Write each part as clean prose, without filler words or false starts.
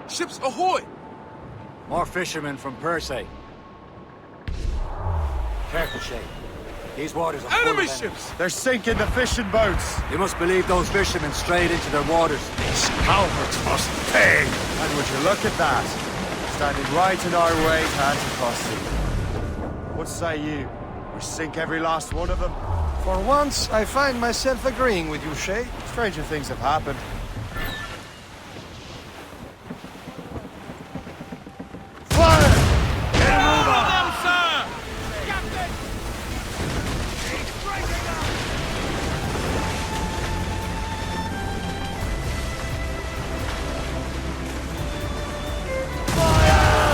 Ships ahoy! More fishermen from Persay. Careful, Shay. These waters are full Enemy of ships! They're sinking the fishing boats! You must believe those fishermen strayed into their waters. These cowards must pay! And would you look at that? Standing right in our way to Anticosti. What say you? We sink every last one of them? For once, I find myself agreeing with you, Shay. Stranger things have happened. Fire! Them, sir! Captain!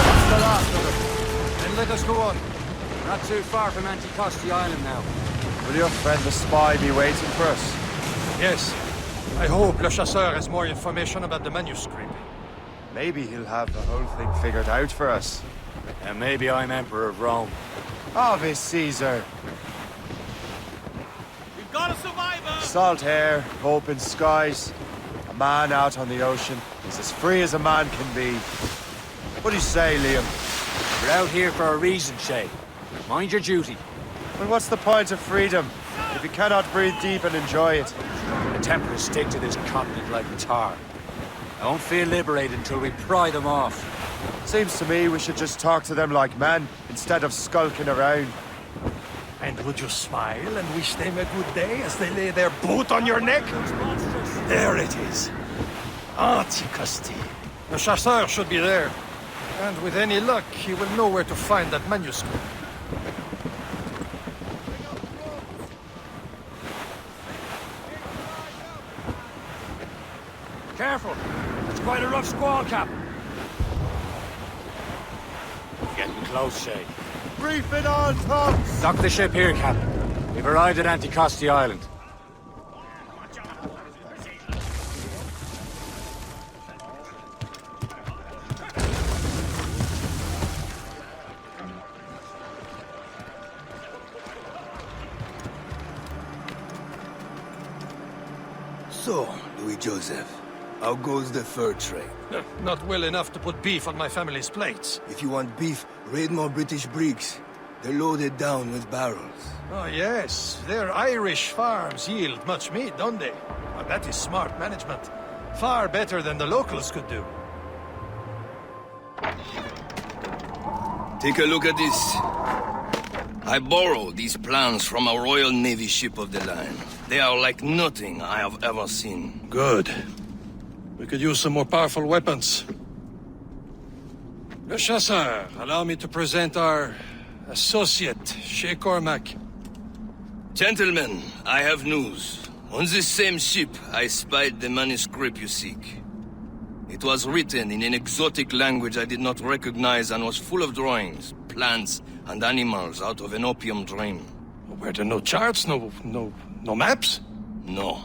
That's the last of them. Then let us go on. Not too far from Anticosti Island now. Will your friend the spy be waiting for us? Yes. I hope Le Chasseur has more information about the manuscript. Maybe he'll have the whole thing figured out for us. And maybe I'm Emperor of Rome. Ave Caesar. We've got a survivor! Salt air, open skies. A man out on the ocean is as free as a man can be. What do you say, Liam? We're out here for a reason, Shay. Mind your duty. Well, what's the point of freedom if you cannot breathe deep and enjoy it? The Templars stick to this continent like tar. I won't feel liberated until we pry them off. Seems to me we should just talk to them like men, instead of skulking around. And would you smile and wish them a good day as they lay their boot on your neck? There it is. Anticosti. The Chasseur should be there. And with any luck, he will know where to find that manuscript. Careful! It's quite a rough squall, Cap. Getting close, Shay. Reef it on, tops! Dock the ship here, Captain. We've arrived at Anticosti Island. So, Louis Joseph, how goes the fur trade? Not well enough to put beef on my family's plates. If you want beef, raid more British brigs. They're loaded down with barrels. Oh, yes. Their Irish farms yield much meat, don't they? Well, that is smart management. Far better than the locals could do. Take a look at this. I borrowed these plans from a Royal Navy ship of the line. They are like nothing I have ever seen. Good. We could use some more powerful weapons. Le Chasseur, allow me to present our associate, Shay Cormac. Gentlemen, I have news. On this same ship, I spied the manuscript you seek. It was written in an exotic language I did not recognize and was full of drawings, plants, and animals out of an opium dream. Were there no charts, no maps? No.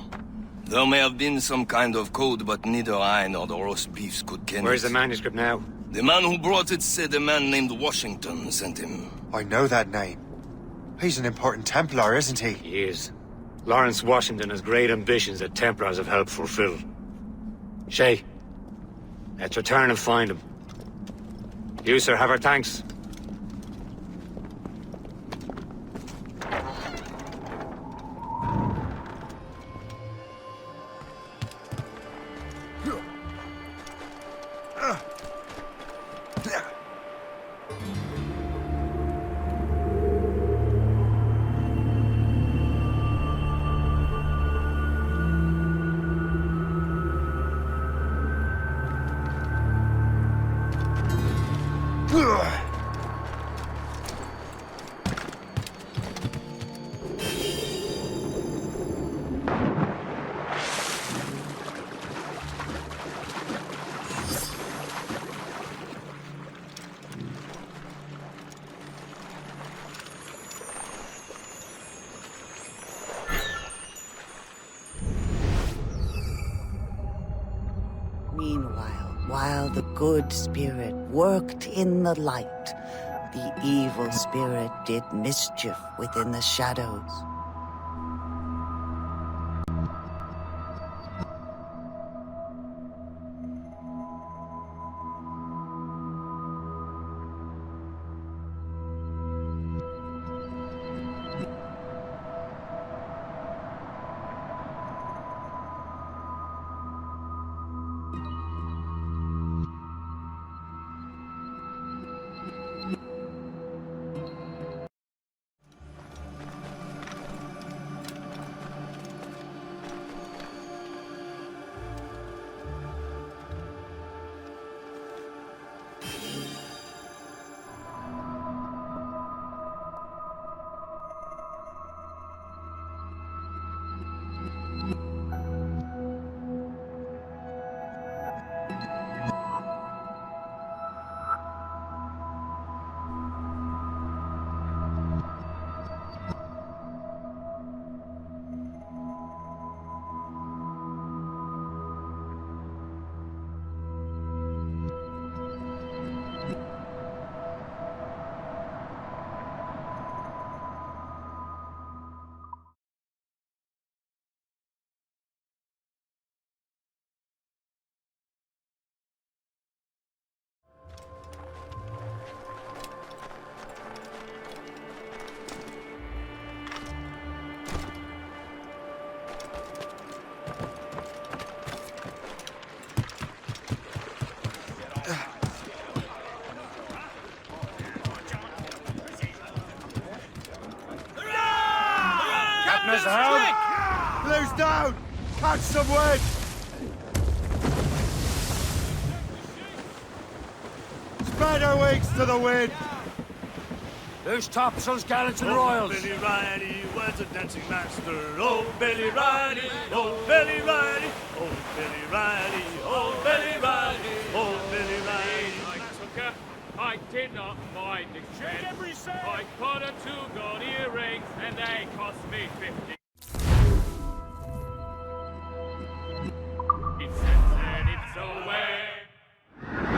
There may have been some kind of code, but neither I nor the roast beefs could ken Where's it. the manuscript now? The man who brought it said a man named Washington sent him. I know that name. He's an important Templar, isn't he? He is. Lawrence Washington has great ambitions that Templars have helped fulfill. Shay, let's return and find him. You, sir, have our thanks. Meanwhile, while the good spirit worked in the light, the evil spirit did mischief within the shadows. Mr. Helm! Blue's down! Catch some wind! Spread our wings to the wind! Loose topsails, gallants and royals. Billy Riley was a dancing master. Oh, Billy Riley, oh, Billy Riley, oh, Billy Riley, oh, Billy Riley, oh, Billy Riley. I did not mind the expense. I bought 2 gold earrings and they cost me 50. It's and it's away.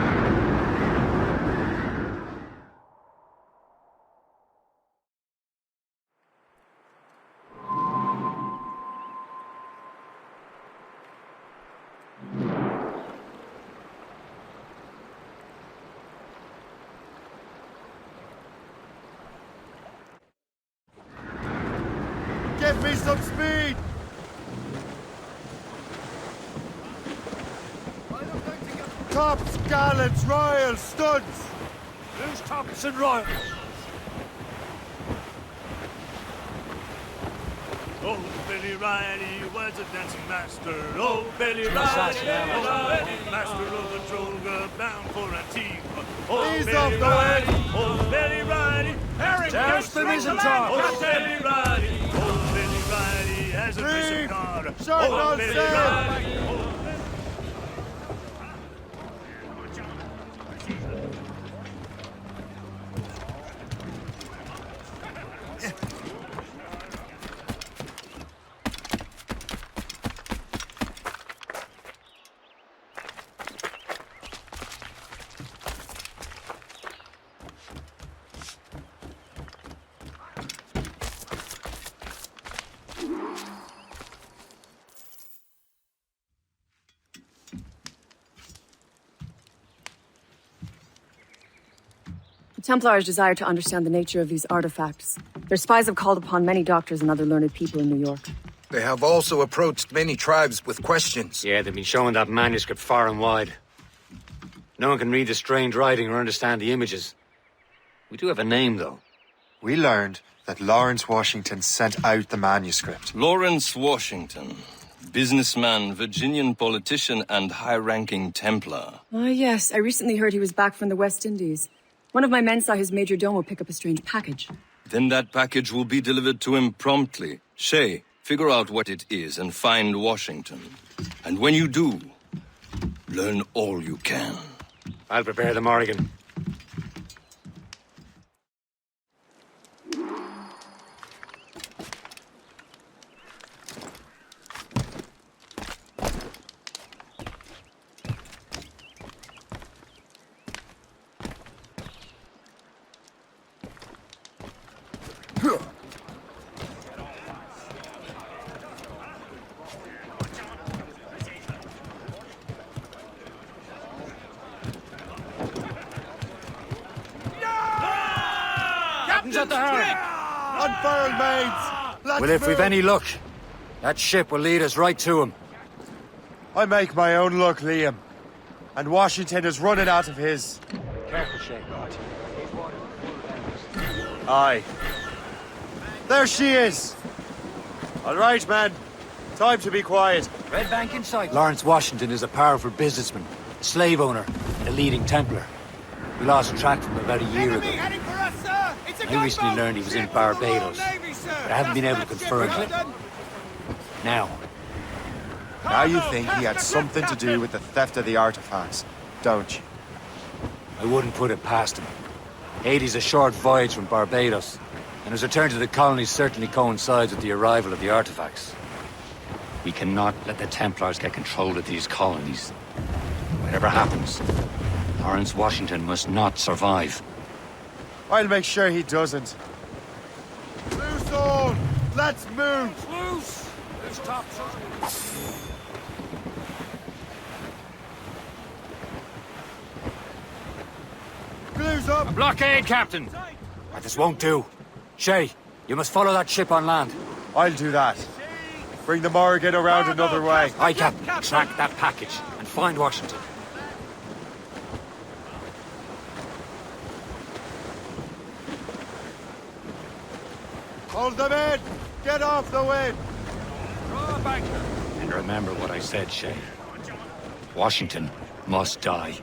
Give me some speed! Tops, gallants, royals, studs! Loose tops and royals. Oh, Billy Riley was a dancing master. Oh, Billy Riley, oh, master of the droga bound for Antigua. Oh, Ease Billy off the Riley, oh, Billy Riley, There's the mizzen-top. oh, Billy Riley, oh, Billy Riley has a mission card. Short Oh, on Billy sail. Riley, oh, The Templars desire to understand the nature of these artifacts. Their spies have called upon many doctors and other learned people in New York. They have also approached many tribes with questions. Yeah, they've been showing that manuscript far and wide. No one can read the strange writing or understand the images. We do have a name, though. We learned that Lawrence Washington sent out the manuscript. Lawrence Washington. Businessman, Virginian politician, and high-ranking Templar. Ah, yes. I recently heard he was back from the West Indies. One of my men saw his major domo pick up a strange package. Then that package will be delivered to him promptly. Shay, figure out what it is and find Washington. And when you do, learn all you can. I'll prepare the Morrigan. At the helm. Unfurl, maids! Let's Well, if move. we've any luck, that ship will lead us right to him. I make my own luck, Liam. And Washington is running out of his. Careful, Shay. Aye. There she is! All right, man. Time to be quiet. Red Bank in sight. Lawrence Washington is a powerful businessman, a slave owner, and a leading Templar. We lost track from him about a year ago. Heading for us, sir! It's a I recently learned he was in Barbados, Navy, sir. but I haven't been able to confirm it. Now, Now you think he had something to do with the theft of the artifacts, don't you? I wouldn't put it past him. Haiti's a short voyage from Barbados, and his return to the colonies certainly coincides with the arrival of the artifacts. We cannot let the Templars get control of these colonies. Whatever happens, Lawrence Washington must not survive. I'll make sure he doesn't. Loose all! Let's move! Loose. Loose topsails. Glue's up! blockade, Captain! This won't do. Shay, you must follow that ship on land. I'll do that. Bring the Morrigan around another way. Aye, Captain. Track that package and find Washington. Hold them in! Get off the wind! And remember what I said, Shay. Washington must die.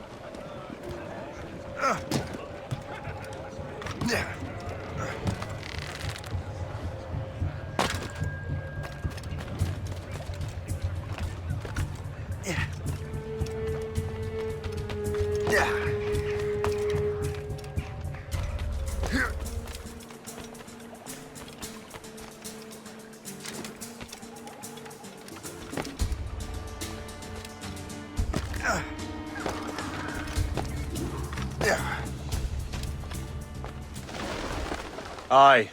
Aye.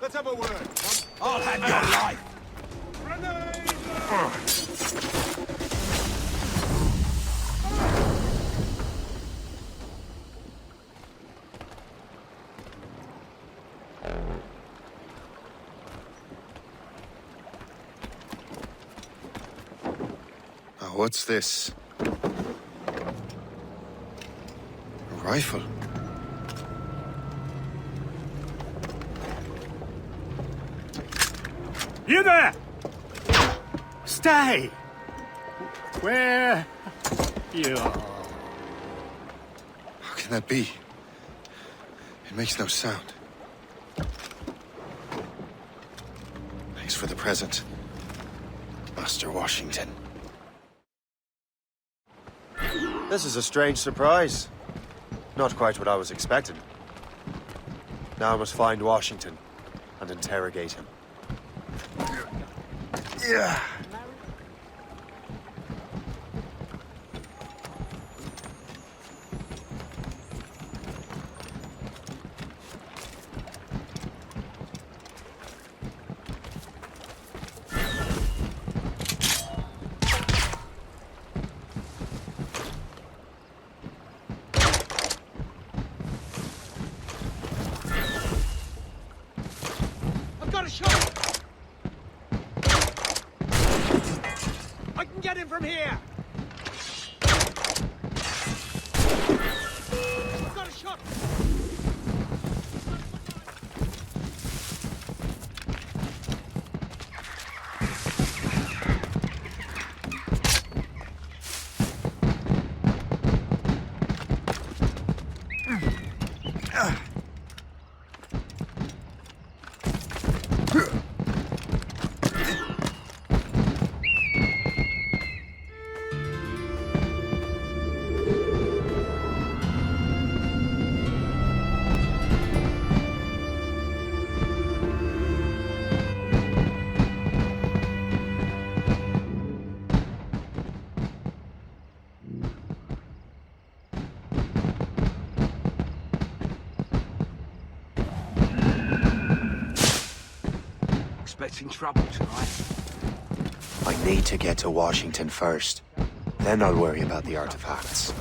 Let's have a word. I'll have your life. What's this? A rifle? You there! Stay! Where you are? How can that be? It makes no sound. Thanks for the present, Master Washington. This is a strange surprise. Not quite what I was expecting. Now I must find Washington and interrogate him. Yeah. I've got a shot! I can get him from here! I've got a shot! Expecting trouble tonight. I need to get to Washington first. Then I'll worry about the artifacts.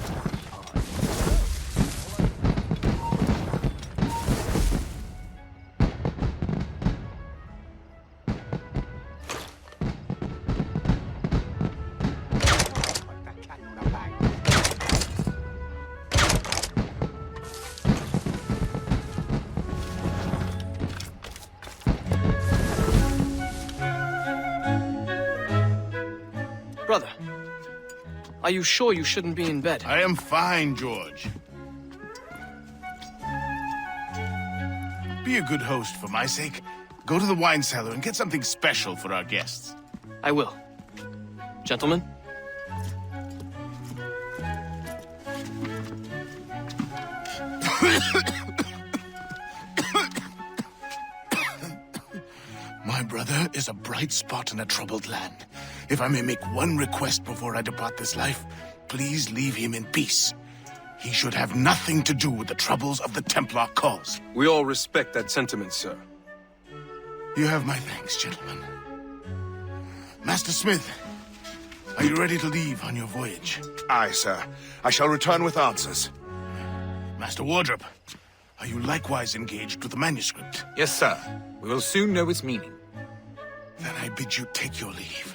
Brother, are you sure you shouldn't be in bed? I am fine, George. Be a good host for my sake. Go to the wine cellar and get something special for our guests. I will. Gentlemen? My brother is a bright spot in a troubled land. If I may make one request before I depart this life, please leave him in peace. He should have nothing to do with the troubles of the Templar cause. We all respect that sentiment, sir. You have my thanks, gentlemen. Master Smith, are you ready to leave on your voyage? Aye, sir. I shall return with answers. Master Wardrop, are you likewise engaged with the manuscript? Yes, sir. We will soon know its meaning. Then I bid you take your leave.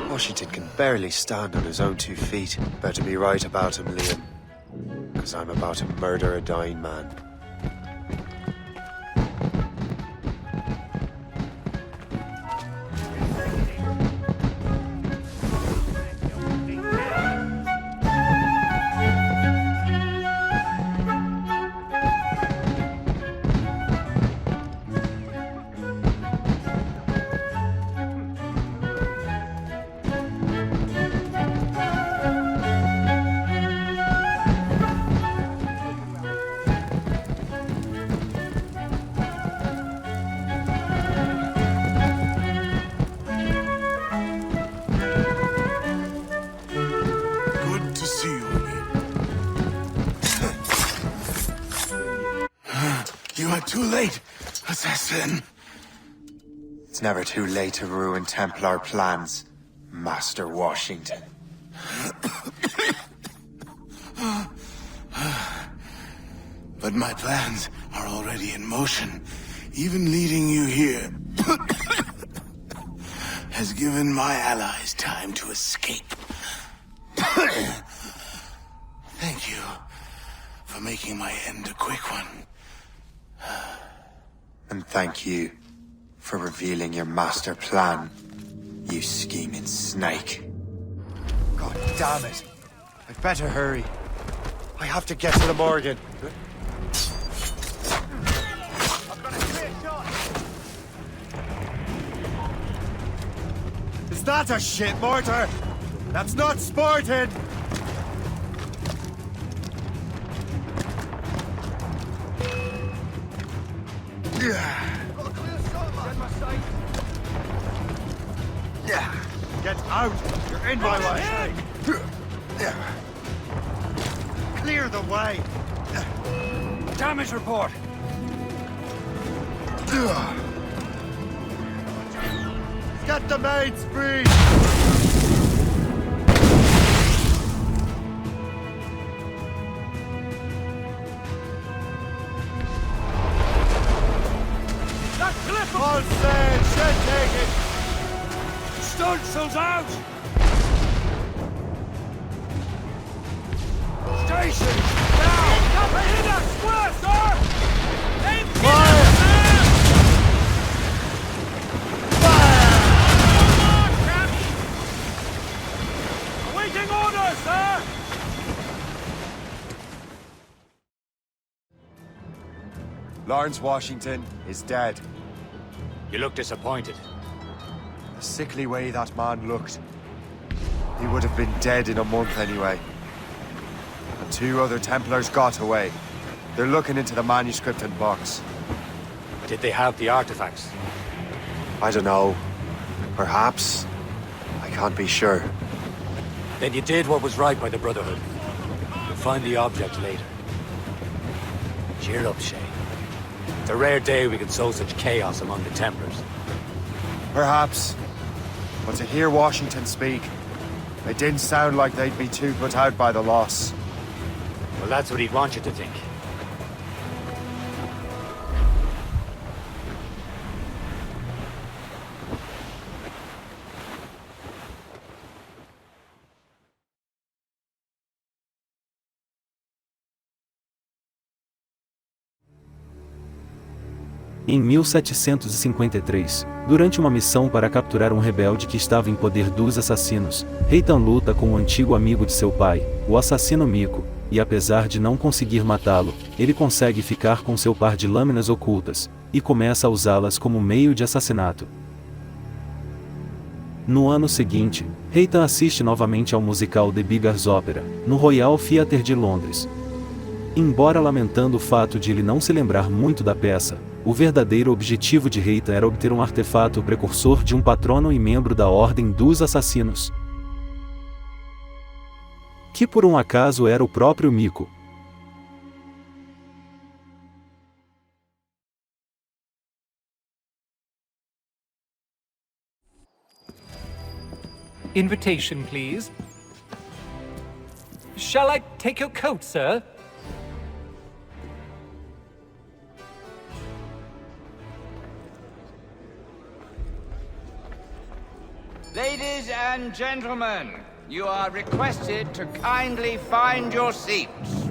Washington can barely stand on his own 2 feet. Better be right about him, Liam. Because I'm about to murder a dying man. Too late, assassin. It's never too late to ruin Templar plans, Master Washington. But my plans are already in motion. Even leading you here has given my allies time to escape. Thank you for making my end a quick one. And thank you for revealing your master plan, you scheming snake. God damn it. I'd better hurry. I have to get to the Morgan. Is that a shit mortar? That's not sporting! Yeah. Get out! You're in my way! Clear the way! Damage report! Get the maids free! All sail, shed taken! Stunsails out! Station! Down! Capahina! Square, sir! Aim fire! Fire! Awaiting orders, sir! Lawrence Washington is dead. You look disappointed. The sickly way that man looked. He would have been dead in a month anyway. And 2 other Templars got away. They're looking into the manuscript and box. Did they have the artifacts? I don't know. Perhaps. I can't be sure. Then you did what was right by the Brotherhood. You'll find the object later. Cheer up, Shay. It's a rare day we can sow such chaos among the Templars. Perhaps. But to hear Washington speak, it didn't sound like they'd be too put out by the loss. Well, that's what he'd want you to think. Em 1753, durante uma missão para capturar um rebelde que estava em poder dos assassinos, Haytham luta com um antigo amigo de seu pai, o assassino Mico, e apesar de não conseguir matá-lo, ele consegue ficar com seu par de lâminas ocultas, e começa a usá-las como meio de assassinato. No ano seguinte, Haytham assiste novamente ao musical The Beggar's Opera, no Royal Theatre de Londres. Embora lamentando o fato de ele não se lembrar muito da peça, o verdadeiro objetivo de Haytham era obter um artefato precursor de um patrono e membro da Ordem dos Assassinos, que por um acaso era o próprio Mico. Invitation, please. Shall I take your coat, sir? Ladies and gentlemen, you are requested to kindly find your seats.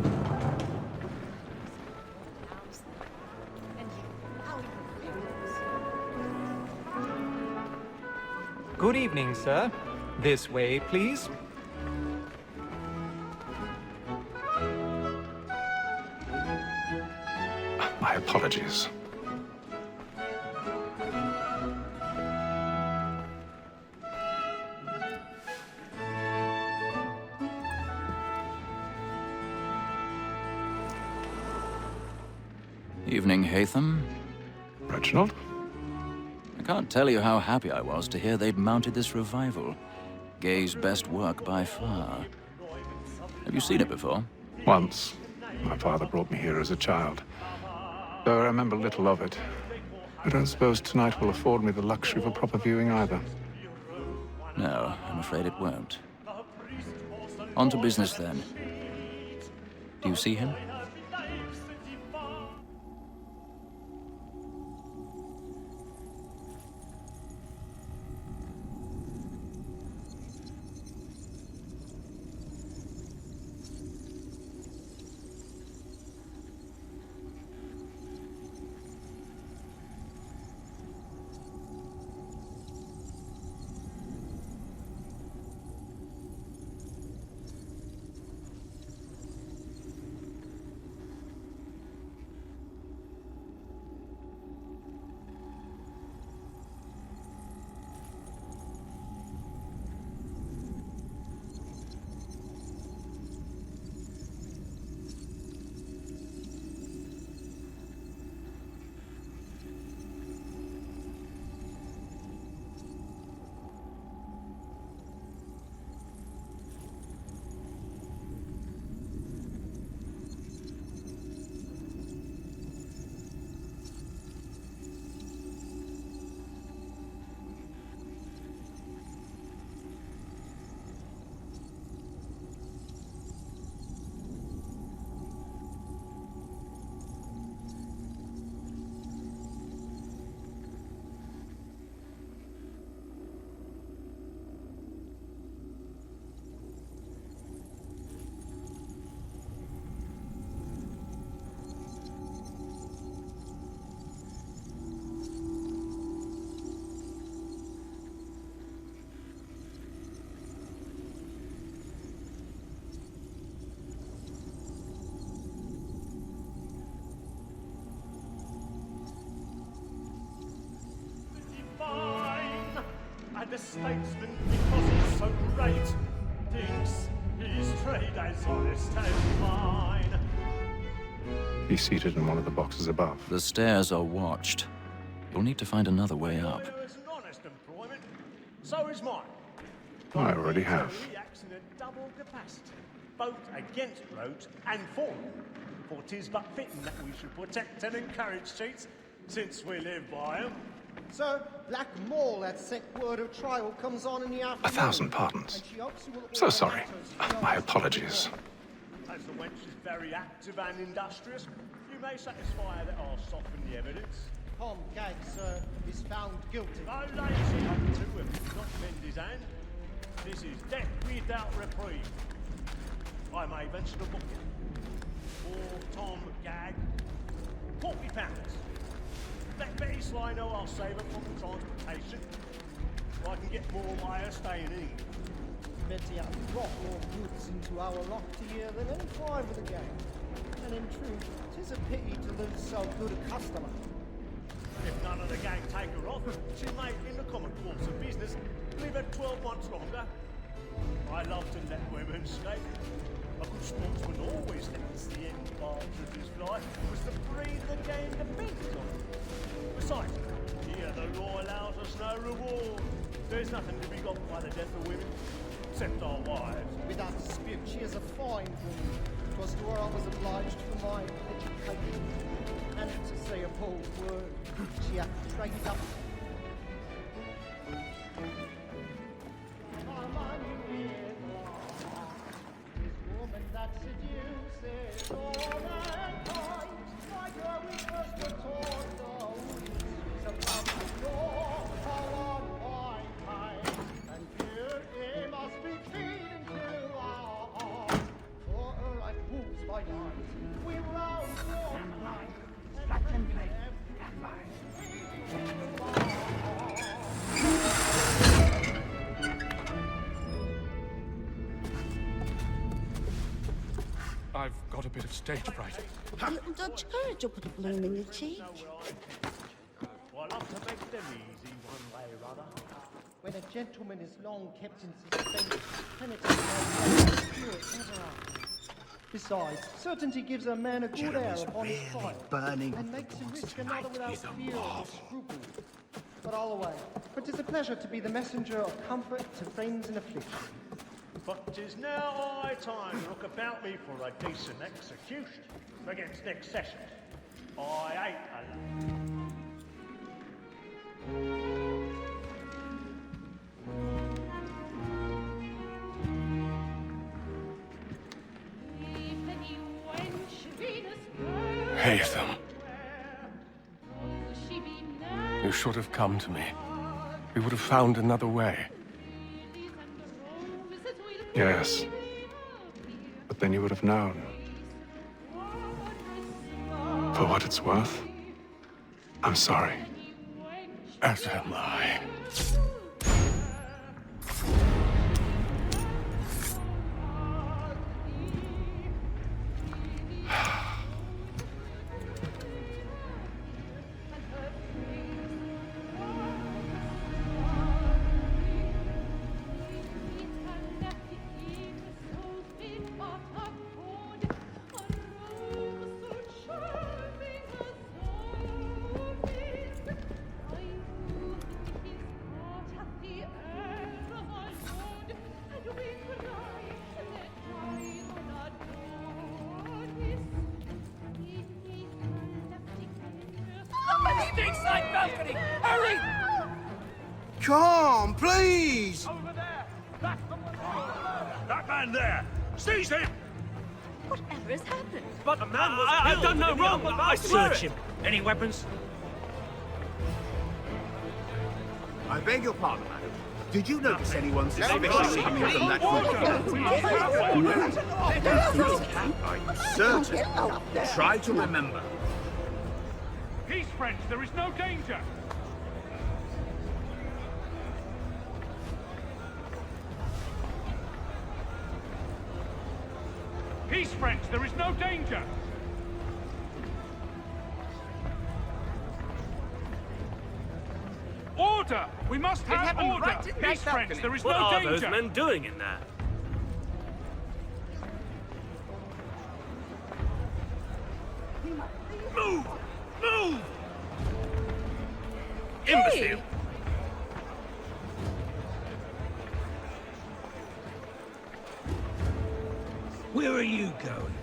Good evening, sir. This way, please. My apologies. Evening, Haytham. Reginald? I can't tell you how happy I was to hear they'd mounted this revival. Gay's best work by far. Have you seen it before? Once. My father brought me here as a child. Though I remember little of it. I don't suppose tonight will afford me the luxury of a proper viewing either. No, I'm afraid it won't. On to business, then. Do you see him? the statesman, because he's so great, thinks his trade as honest as mine. He's seated in one of the boxes above. The stairs are watched. You'll need to find another way up. It's an honest employment, so is mine. I already have. He acts in a double capacity, both against roads and for them. For 'tis but fitting that we should protect and encourage cheats, since we live by them. Sir, Black Mole had set word of trial comes on in the afternoon. 1,000 pardons. So sorry. My apologies. As the wench is very active and industrious, you may satisfy her that I'll soften the evidence. Tom Gag, sir, is found guilty. No lazy up to him, not mend his hand. This is death without reprieve. I may venture to book it. For Tom Gag, £40. Let Betty Sly know I'll save her from the transportation, so I can get more by her staying in. Betty had brought more goods into our lock here than any five of the gang. And in truth, 'tis a pity to lose so good a customer. If none of the gang take her off, she may, in the common course of business, live her 12 months longer. I love to let women escape. A good sportsman always lets the end partridges fly, was to breed the game depends on it. Besides, here the law allows us no reward. There's nothing to be got by the death of women, except our wives. Without dispute, she is a fine woman. 'Twas to her I was obliged for my education. And to say a bold word, she hath traded up. This woman that seduces all mankind, like her we first were taught, though she's about to draw our kind. And here it must be feeding to our heart. For her like wolves by night, we rouse all night. I've got a bit of stage fright. Don't you courage, you'll put a bloom in your cheek. Well, I'll have to make them easy one way or other. When a gentleman is long kept in suspense, penitence spirit ever after. Besides, certainty gives a man a good air upon his trial, and makes him risk another without fear or scruple. But all away, for 'tis a pleasure to be the messenger of comfort to friends in affliction. But 'tis now high time to look about me for a decent execution against next session. I ain't alone. Haytham. You should have come to me. We would have found another way. Yes. But then you would have known. For what it's worth, I'm sorry. As am I. Balcony! Hurry! Come, please! Over there! That man there! Seize him! Whatever has happened? But the man was I've done no wrong! I search him! Any weapons? I beg your pardon, madam. Did you notice anyone suspicious coming from that I'm certain. Try to remember. Peace, friends! There is no danger! Peace, friends! There is no danger! Order! Order! We must have order! Peace, friends, there is no danger! What are those men doing in there? Move! Move! Imbecile! Where are you going?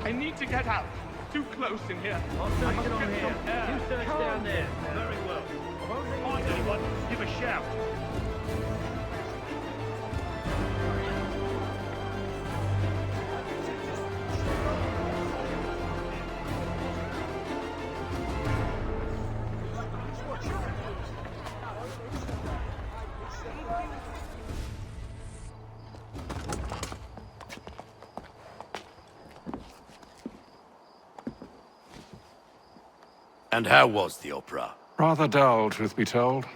I need to get out. Too close in here. I'll search it on here. You search down there. Very well. Find anyone, give a shout. And how was the opera? Rather dull, truth be told.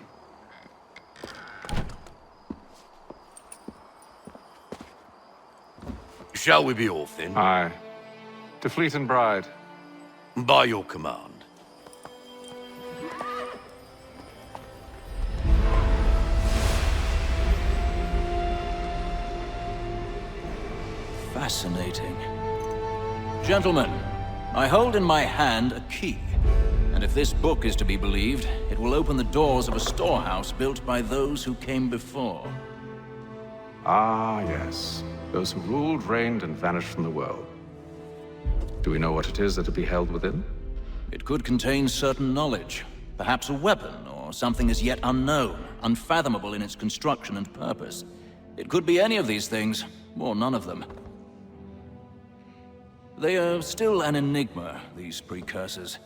Shall we be off then? Aye. To Fleet and Bride. By your command. Fascinating. Gentlemen, I hold in my hand a key. And if this book is to be believed, it will open the doors of a storehouse built by those who came before. Ah, yes. Those who ruled, reigned, and vanished from the world. Do we know what it is that will be held within? It could contain certain knowledge. Perhaps a weapon, or something as yet unknown, unfathomable in its construction and purpose. It could be any of these things, or none of them. They are still an enigma, these precursors.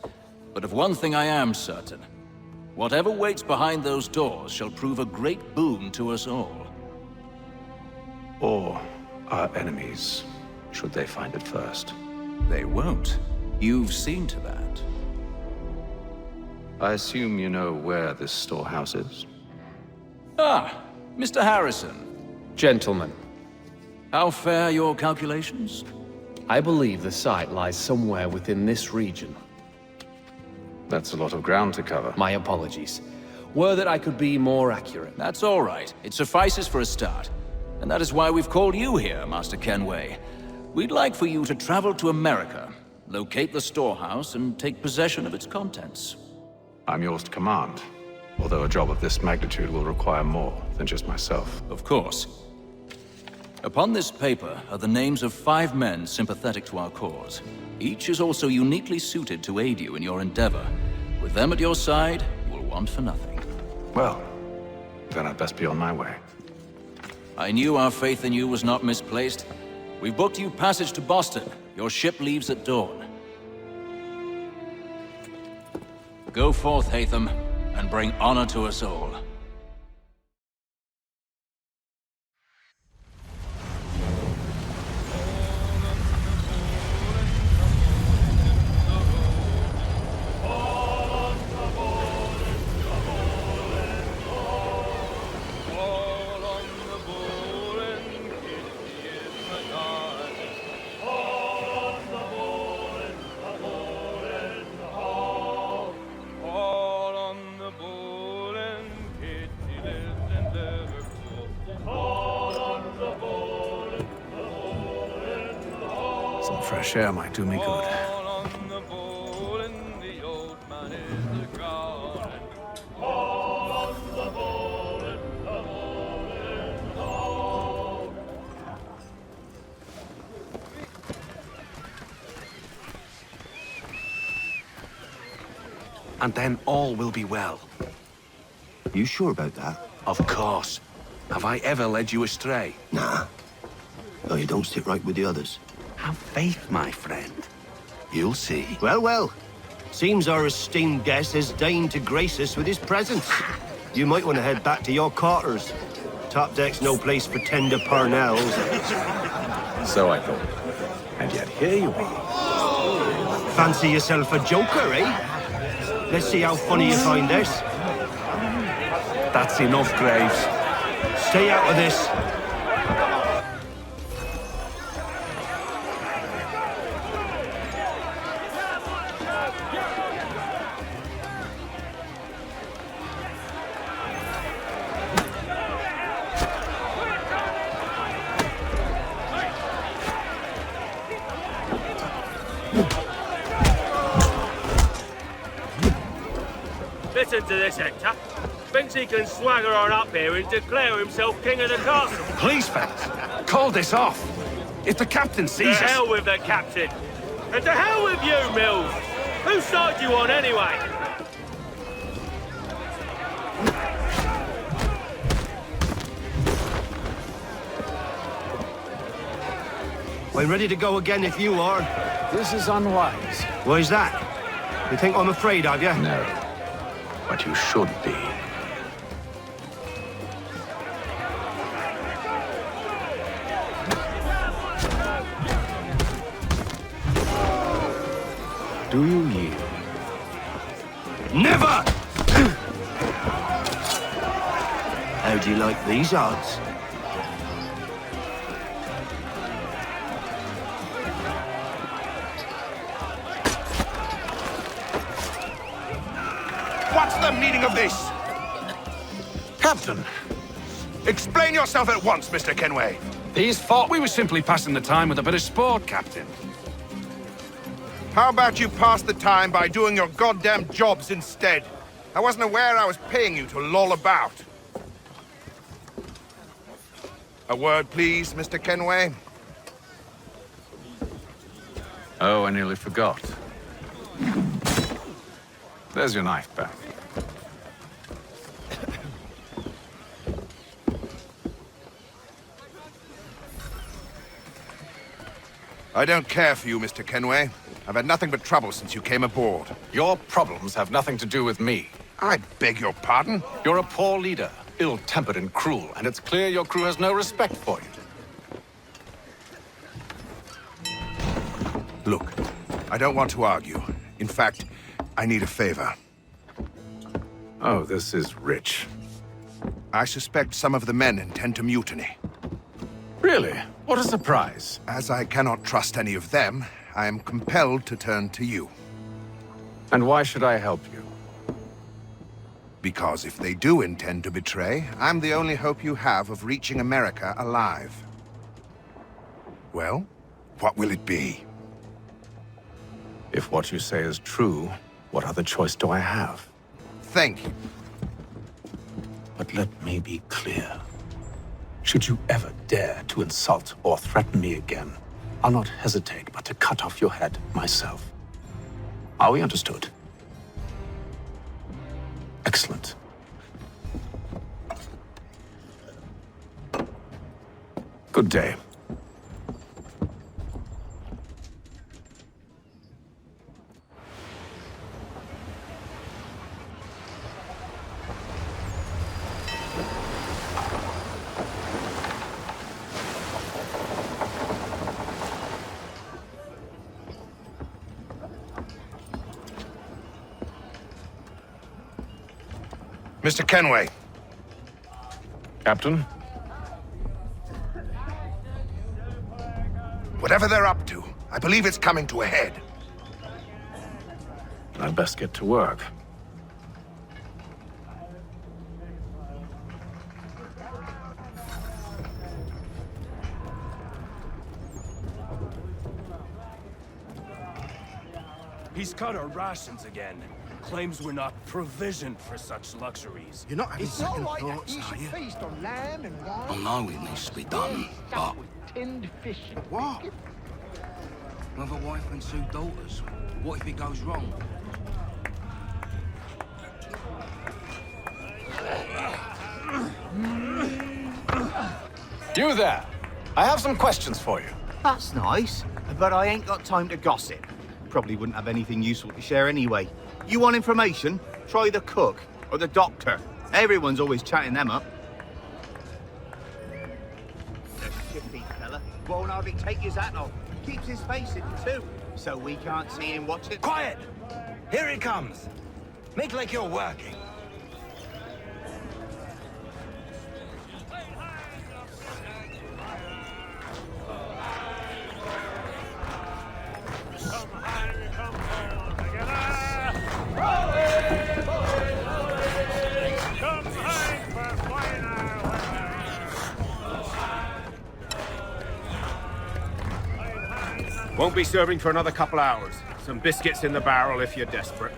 But of one thing I am certain. Whatever waits behind those doors shall prove a great boon to us all. Or our enemies, should they find it first. They won't. You've seen to that. I assume you know where this storehouse is? Ah, Mr. Harrison. Gentlemen, How fare your calculations? I believe the site lies somewhere within this region. That's a lot of ground to cover. My apologies. Were that I could be more accurate. That's all right. It suffices for a start. And that is why we've called you here, Master Kenway. We'd like for you to travel to America, locate the storehouse, and take possession of its contents. I'm yours to command. Although a job of this magnitude will require more than just myself. Of course. Upon this paper are the names of 5 men sympathetic to our cause. Each is also uniquely suited to aid you in your endeavor. With them at your side, you will want for nothing. Well, then I'd best be on my way. I knew our faith in you was not misplaced. We've booked you passage to Boston. Your ship leaves at dawn. Go forth, Haytham, and bring honor to us all. Some fresh air might do me good. And then all will be well. You sure about that? Of course. Have I ever led you astray? Nah. No, you don't stick right with the others. Have faith, my friend. You'll see. Well, well. Seems our esteemed guest has deigned to grace us with his presence. You might want to head back to your quarters. Top deck's no place for tender parnells. So I thought. And yet here you are. Fancy yourself a joker, eh? Let's see how funny you find this. That's enough, Graves. Stay out of this. Listen to this, Hector. Thinks he can swagger on up here and declare himself king of the castle. Please, fellas, call this off. If the captain sees us... To hell with the captain. And to hell with you, Mills. Whose side you on, anyway? I'm ready to go again if you are. This is unwise. Why is that? You think I'm afraid of you? No. But you should be. Do you yield? Never! How do you like these odds? What's the meaning of this? Captain! Explain yourself at once, Mr. Kenway. These thought we were simply passing the time with a bit of sport, Captain. How about you pass the time by doing your goddamn jobs instead? I wasn't aware I was paying you to loll about. A word, please, Mr. Kenway. Oh, I nearly forgot. There's your knife back. I don't care for you, Mr. Kenway. I've had nothing but trouble since you came aboard. Your problems have nothing to do with me. I beg your pardon? You're a poor leader, ill-tempered and cruel, and it's clear your crew has no respect for you. Look, I don't want to argue. In fact, I need a favor. Oh, this is rich. I suspect some of the men intend to mutiny. Really? What a surprise. As I cannot trust any of them, I am compelled to turn to you. And why should I help you? Because if they do intend to betray, I'm the only hope you have of reaching America alive. Well, what will it be? If what you say is true, what other choice do I have? Thank you. But let me be clear. Should you ever dare to insult or threaten me again, I'll not hesitate but to cut off your head myself. Are we understood? Excellent. Good day. Mr. Kenway. Captain? Whatever they're up to, I believe it's coming to a head. I'd best get to work. He's cut our rations again. Claims we're not provisioned for such luxuries. You're not having It's not second like thoughts, you are should you? feast on lamb and wine. I know it needs to be done, but... with tinned fish and What? biscuit. With a wife and 2 daughters, what if it goes wrong? You there! I have some questions for you. That's nice, but I ain't got time to gossip. Probably wouldn't have anything useful to share anyway. You want information? Try the cook or the doctor. Everyone's always chatting them up. The shifty fella won't hardly take his hat off. Keeps his face hidden too, so we can't see him watching. Quiet! Here he comes. Make like you're working. Won't be serving for another couple hours. Some biscuits in the barrel if you're desperate.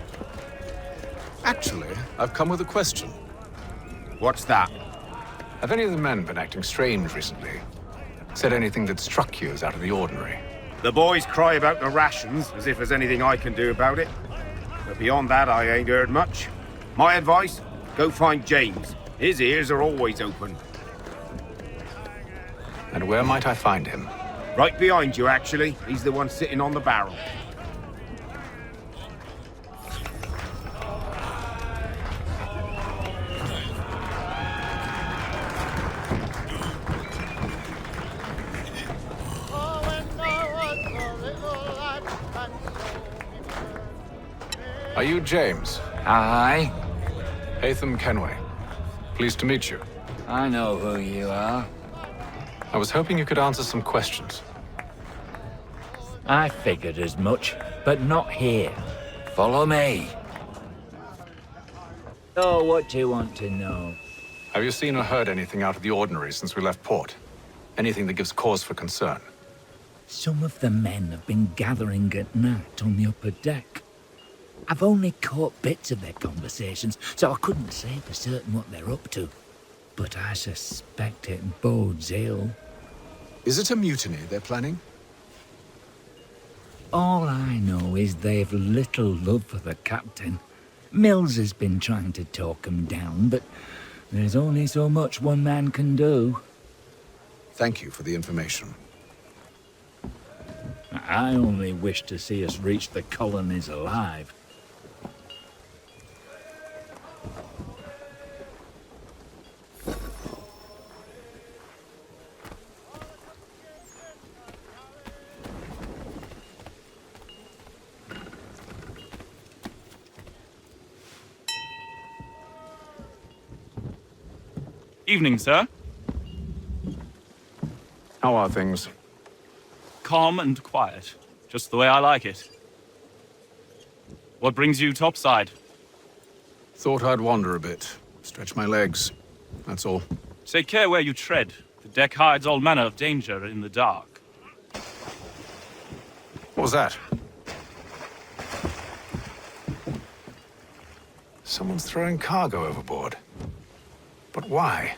Actually, I've come with a question. What's that? Have any of the men been acting strange recently? Said anything that struck you as out of the ordinary? The boys cry about the rations, as if there's anything I can do about it. But beyond that, I ain't heard much. My advice? Go find James. His ears are always open. And where might I find him? Right behind you, actually. He's the one sitting on the barrel. Are you James? Aye. Haytham Kenway. Pleased to meet you. I know who you are. I was hoping you could answer some questions. I figured as much, but not here. Follow me. Oh, what do you want to know? Have you seen or heard anything out of the ordinary since we left port? Anything that gives cause for concern? Some of the men have been gathering at night on the upper deck. I've only caught bits of their conversations, so I couldn't say for certain what they're up to. But I suspect it bodes ill. Is it a mutiny they're planning? All I know is they've little love for the captain. Mills has been trying to talk him down, but there's only so much one man can do. Thank you for the information. I only wish to see us reach the colonies alive. Evening, sir. How are things? Calm and quiet. Just the way I like it. What brings you topside? Thought I'd wander a bit. Stretch my legs. That's all. Take care where you tread. The deck hides all manner of danger in the dark. What was that? Someone's throwing cargo overboard. But why?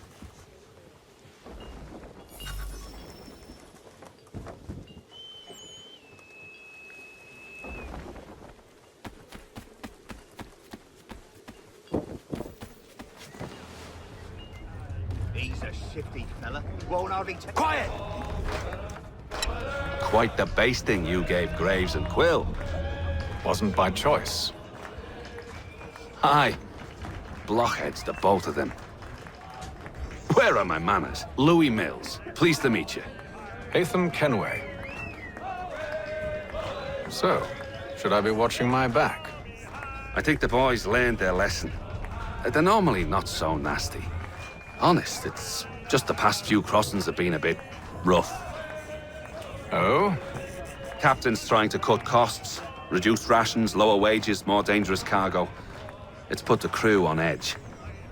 He's a shifty fella. Won't hardly take... Quiet! Quite the basting you gave Graves and Quill. Wasn't by choice. Aye. Blockheads, the both of them. Where are my manners? Louis Mills. Pleased to meet you. Haytham Kenway. So, should I be watching my back? I think the boys learned their lesson. They're normally not so nasty. Honest, it's just the past few crossings have been a bit rough. Oh? Captain's trying to cut costs, reduce rations, lower wages, more dangerous cargo. It's put the crew on edge.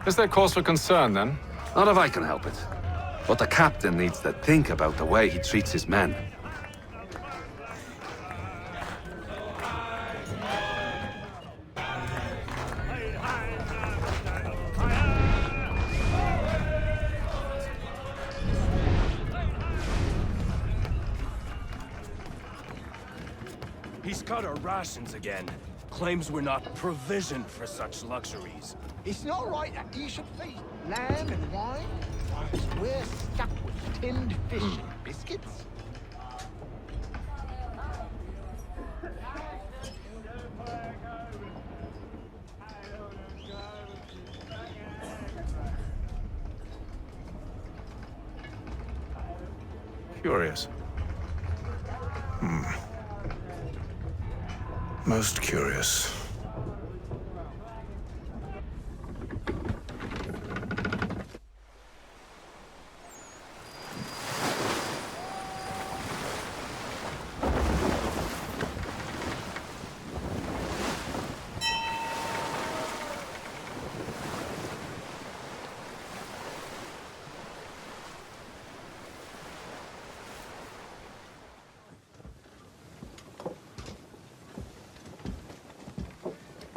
Is there cause for concern, then? Not if I can help it. But the captain needs to think about the way he treats his men. He's cut our rations again. Claims we're not provisioned for such luxuries. It's not right that you should feed lamb and wine, whilst we're stuck with tinned fish and biscuits. Curious. Most curious.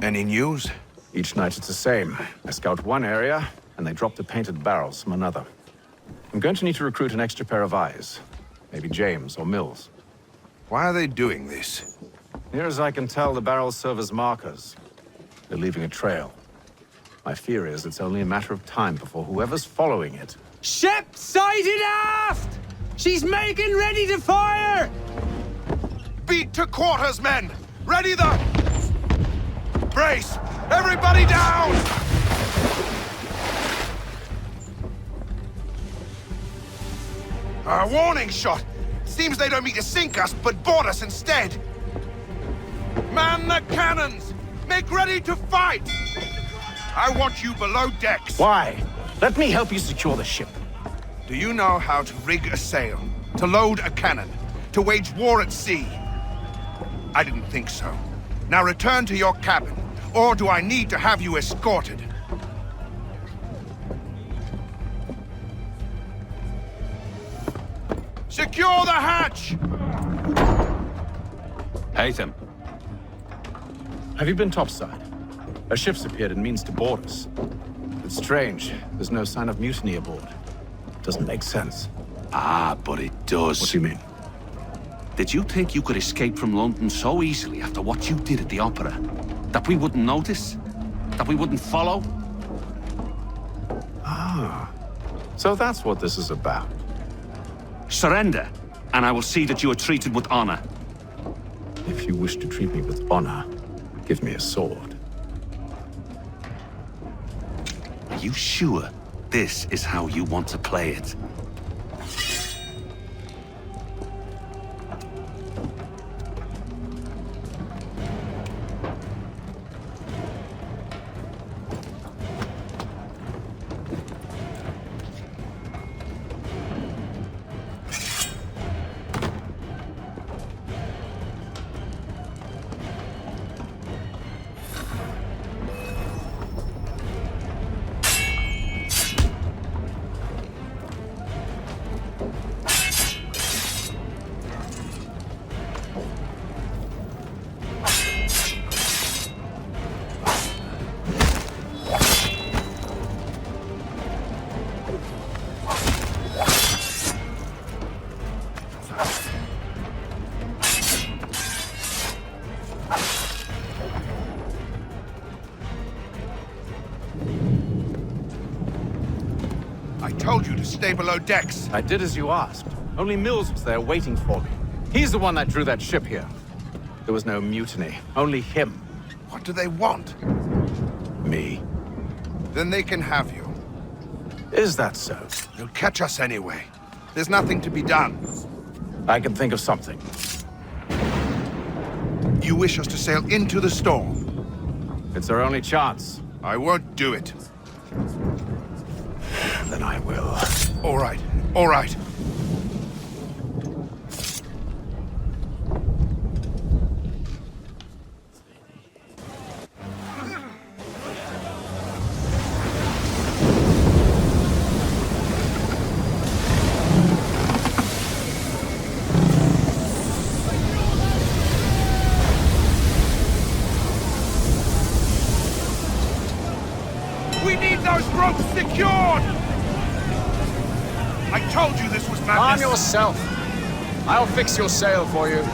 Any news? Each night it's the same. I scout one area, and they drop the painted barrels from another. I'm going to need to recruit an extra pair of eyes. Maybe James or Mills. Why are they doing this? Near as I can tell, the barrels serve as markers. They're leaving a trail. My fear is it's only a matter of time before whoever's following it... Ship sighted aft! She's making ready to fire! Beat to quarters, men! Ready the... Brace! Everybody down! A warning shot! Seems they don't mean to sink us, but board us instead! Man the cannons! Make ready to fight! I want you below decks. Why? Let me help you secure the ship. Do you know how to rig a sail? To load a cannon? To wage war at sea? I didn't think so. Now return to your cabin, or do I need to have you escorted? Secure the hatch! Haytham. Have you been topside? A ship's appeared and means to board us. It's strange. There's no sign of mutiny aboard. Doesn't make sense. Ah, but it does. What do you mean? Did you think you could escape from London so easily after what you did at the opera? That we wouldn't notice? That we wouldn't follow? Ah. So that's what this is about. Surrender, and I will see that you are treated with honor. If you wish to treat me with honor, give me a sword. Are you sure this is how you want to play it? Told you to stay below decks. I did as you asked. Only Mills was there waiting for me. He's the one that drew that ship here. There was no mutiny, only him. What do they want? Me. Then they can have you. Is that so? They'll catch us anyway. There's nothing to be done. I can think of something. You wish us to sail into the storm? It's our only chance. I won't do it. Then I will. All right, all right. We need those ropes secured! I told you this was madness! Arm yourself! I'll fix your sail for you.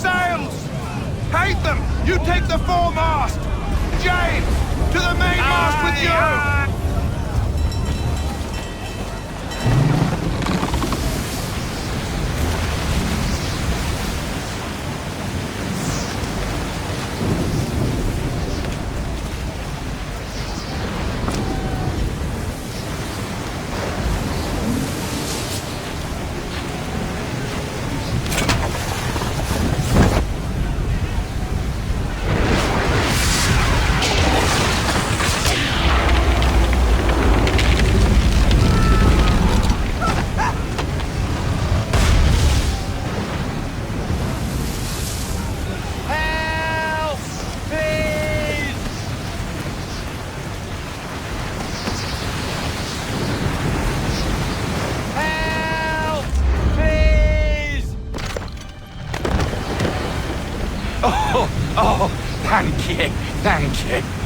sails! Haytham, you take the foremast! James, to the mainmast with you! Oh, thank you, thank you.